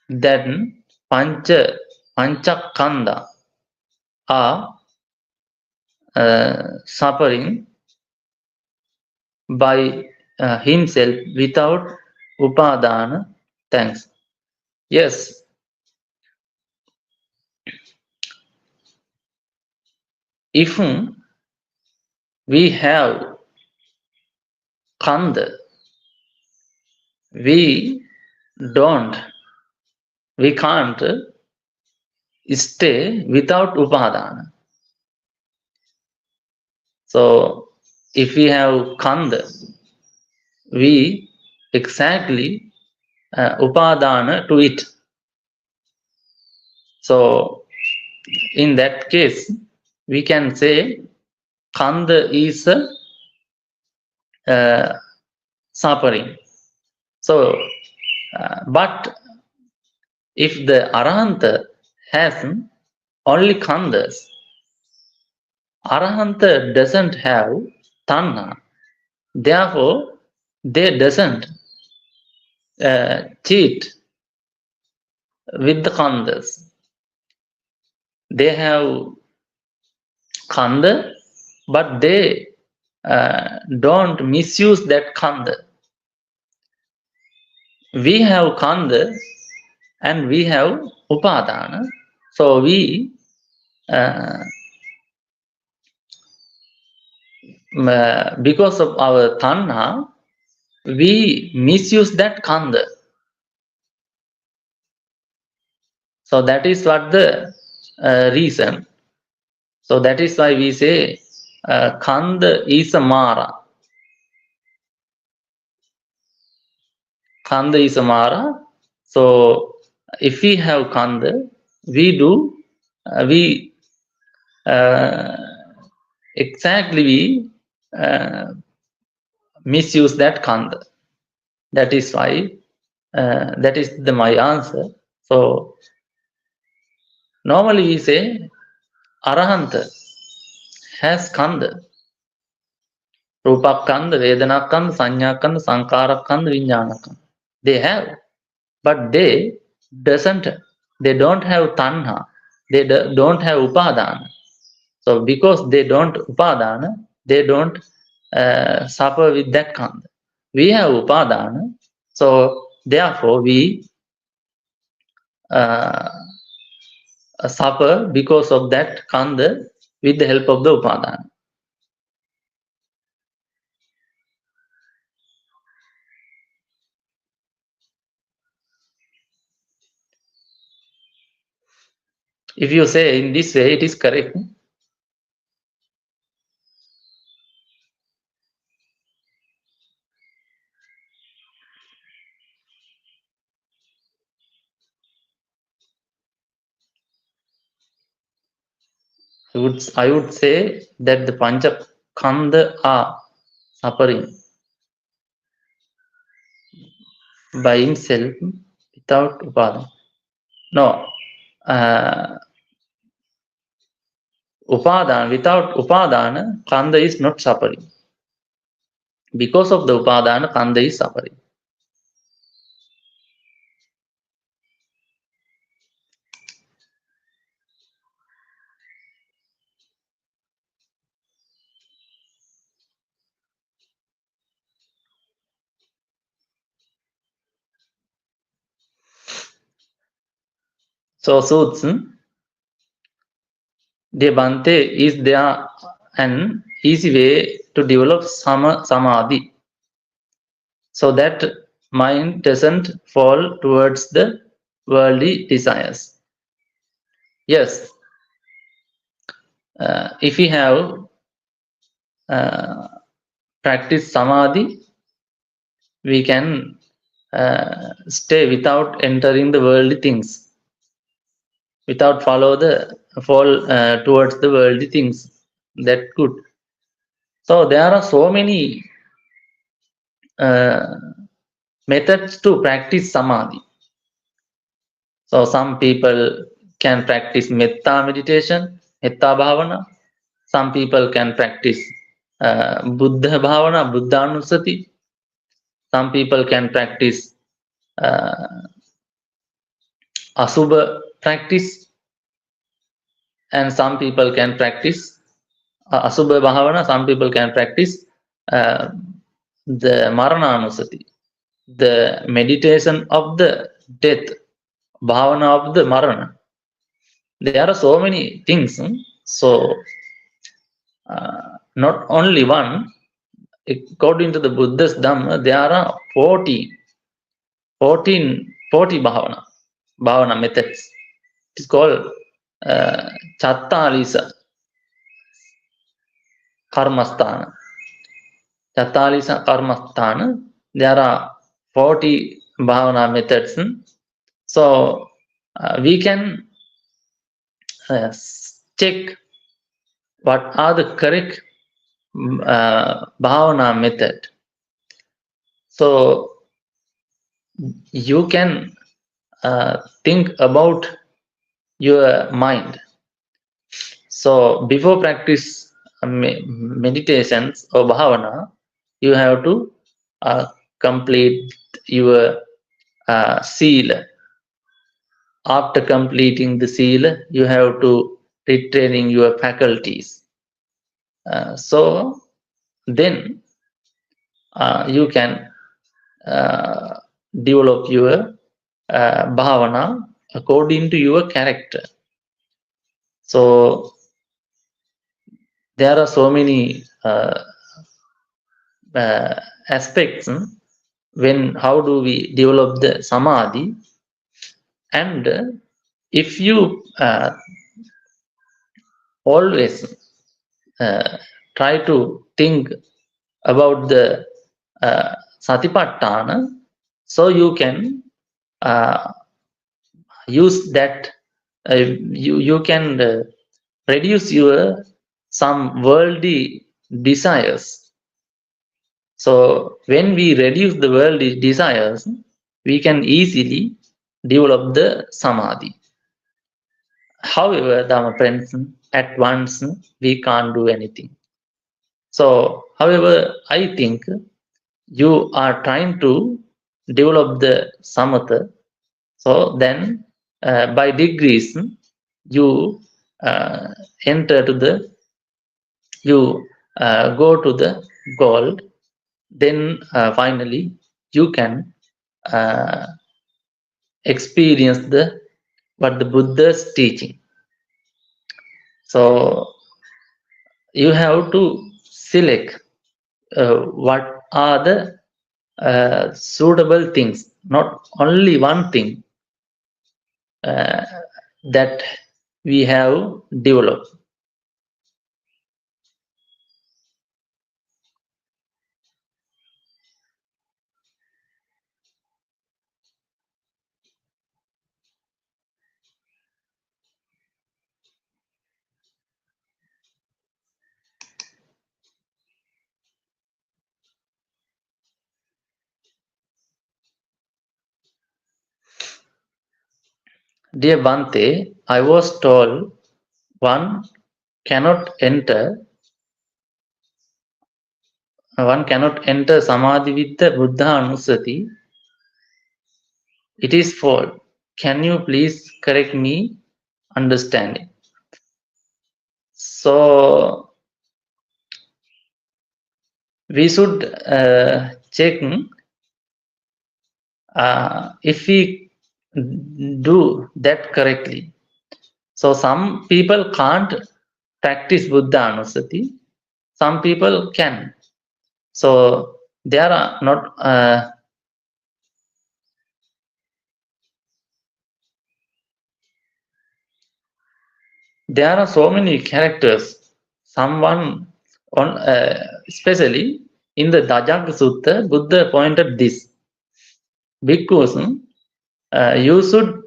then Panchakanda are suffering by himself without upadana. Thanks. Yes, if we have kanda, we can't stay without upadana. So if we have kanda, we exactly upadana to it. So in that case, we can say kanda is suffering. So, but if the arahanta has only khandas, arahanta doesn't have tanha. Therefore, they doesn't cheat with the khandas. They have khanda, but they don't misuse that khanda. We have khanda and we have upadana. So we because of our tanha, we misuse that khanda. So that is what the reason. So that is why we say khanda is a mara. Khanda is a mara. So if we have khanda, we exactly we misuse that khanda. That is why that is my answer. So normally we say arahanta has khanda. Rupakkhanda, Vedanakkhanda, Sanyakkhanda, Sankarakkhanda, Vijnanakkhanda. They have, but they don't have tanha. They don't have upadana. So because they don't upadana, they don't suffer with that khanda. We have upadana, so therefore we suffer because of that khanda with the help of the upadana. If you say in this way, it is correct. I would say that the Pancha Khanda are suffering by himself without upadana. No, upadana, without upadana, Khanda is not suffering. Because of the upadana, Khanda is suffering. So Suits, the Bante, is there an easy way to develop samadhi so that mind doesn't fall towards the worldly desires? Yes. If we have practice samadhi, we can stay without entering the worldly things, without fall towards the worldly things. That good. So there are so many methods to practice samadhi. So some people can practice metta meditation, metta bhavana. Some people can practice buddha bhavana, buddhanusati. Some people can practice asubha practice, and some people can practice asubha bhavana. Some people can practice the marananusati, the meditation of the death, bhavana of the marana. There are so many things. So not only one. According to the Buddha's Dhamma, there are 40 bhavana methods. It's called Chattalisa Karmasthana. Chattalisa Karmasthana. There are 40 bhavana methods. So we can check what are the correct bhavana method. So you can think about your mind. So before practice meditations or bhavana, you have to complete your seal. After completing the seal, you have to retraining your faculties. So then you can develop your bhavana according to your character. So there are so many aspects when how do we develop the samadhi, and if you always try to think about the satipatthana, so you can use that, you can reduce your some worldly desires. So when we reduce the worldly desires, we can easily develop the samadhi. However, Dhamma friends, at once we can't do anything. So, however, I think you are trying to develop the samatha. So then, by degrees, you enter to the, you go to the goal. Then finally, you can experience the what the Buddha's teaching. So you have to select what are the suitable things, not only one thing that we have developed. Dear Bante, I was told one cannot enter samadhi with the Buddha Anusati. It is false. Can you please correct me understanding? So we should check if we do that correctly. So some people can't practice Buddha Anusati, some people can. So there are not there are so many characters. Someone on especially in the Dajjaka Sutta, Buddha pointed this because you should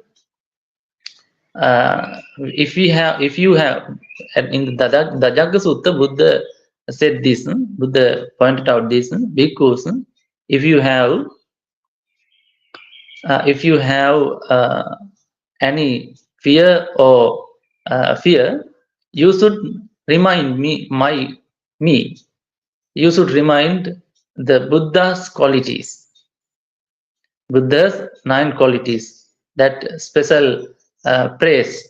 if you have in the Dajjaka Sutta, Buddha said this. Buddha pointed out this because if you have any fear or fear, you should remind me. You should remind the Buddha's qualities, Buddha's 9 qualities, that special praise.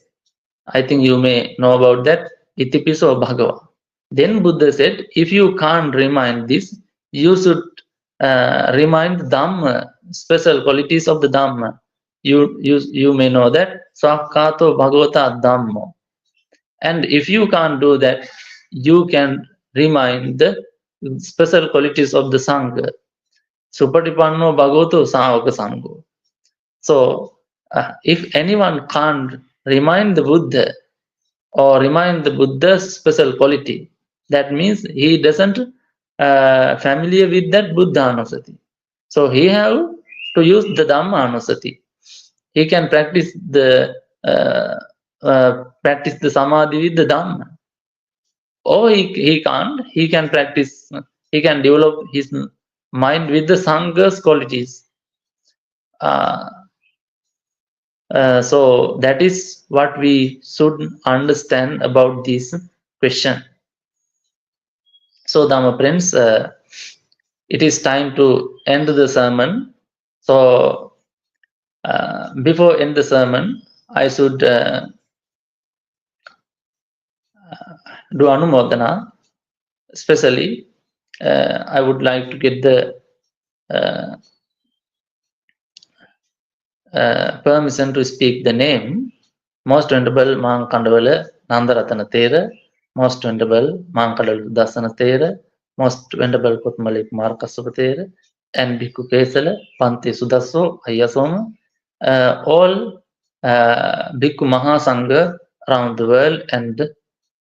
I think you may know about that. Itipiso Bhagava. Then Buddha said, if you can't remind this, you should remind Dhamma, special qualities of the Dhamma. You may know that Sakkato Bhagavata Dhammo. And if you can't do that, you can remind the special qualities of the Sangha. Supatipanno Bhagavato Sāvaka Sangho. So if anyone can't remind the Buddha or remind the Buddha's special quality, that means he doesn't familiar with that Buddha Anusati. So he have to use the Dhamma Anusati. He can practice the samadhi with the Dhamma. Or he can't. He can practice. He can develop his mind with the Sangha's qualities. So that is what we should understand about this question. So Dhamma friends, it is time to end the sermon. So Before end the sermon, I should do anumodana. Especially, I would like to get the permission to speak the name. Most Venerable Mankandawala Nandaratana Thero, Most Venerable Mankandawala Dasana Thero, Most Venerable Kotmalik Markasapa Thero, and Bhikkhu Kesala, Pante Sudasso, Ayasoma, all Bhikkhu Mahasangha around the world, and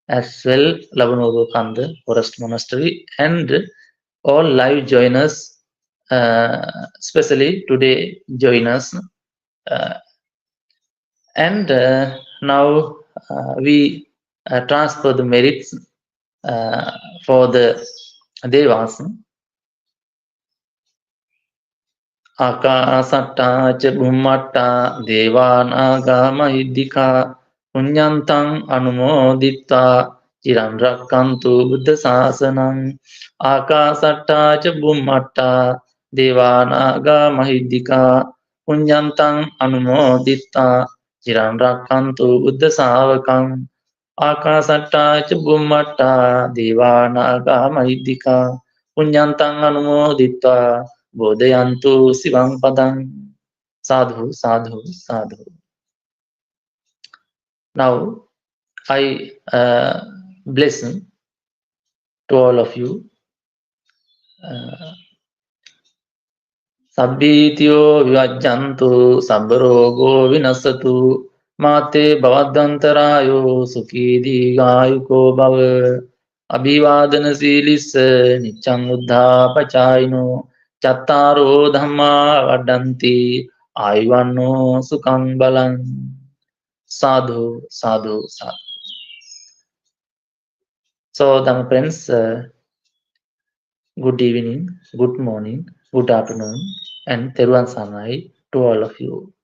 as well Lavanuru Kanda Forest Monastery, and all live joiners, especially today joiners. And now we transfer the merits for the devas. Akasatta cha bhummatta devanaga mahidika punyantang anumoditta chiran rakkantu buddha sasanam. Akasatta cha bhummatta devanaga mahidika punyantang anumoditta chiran rakkantu buddha savakam. Akasatta cha bhummatta devanaga mahidika punyantang anumoditta Bodhayantu Sivam Padam. Sadhu, sadhu, sadhu. Now, I bless to all of you. Sabbityo vivajjantu sabbarogo vinasatu mate bhavadantarayo sukhi digayuko bhava abhivadana silis nityam uddha pachayino Chattaro dhamma vadanti ayuvanno sukham balam. Sadhu, sadhu, sadhu. So, Dhamma friends, good evening, good morning, good afternoon, and Theruvan Saranai to all of you.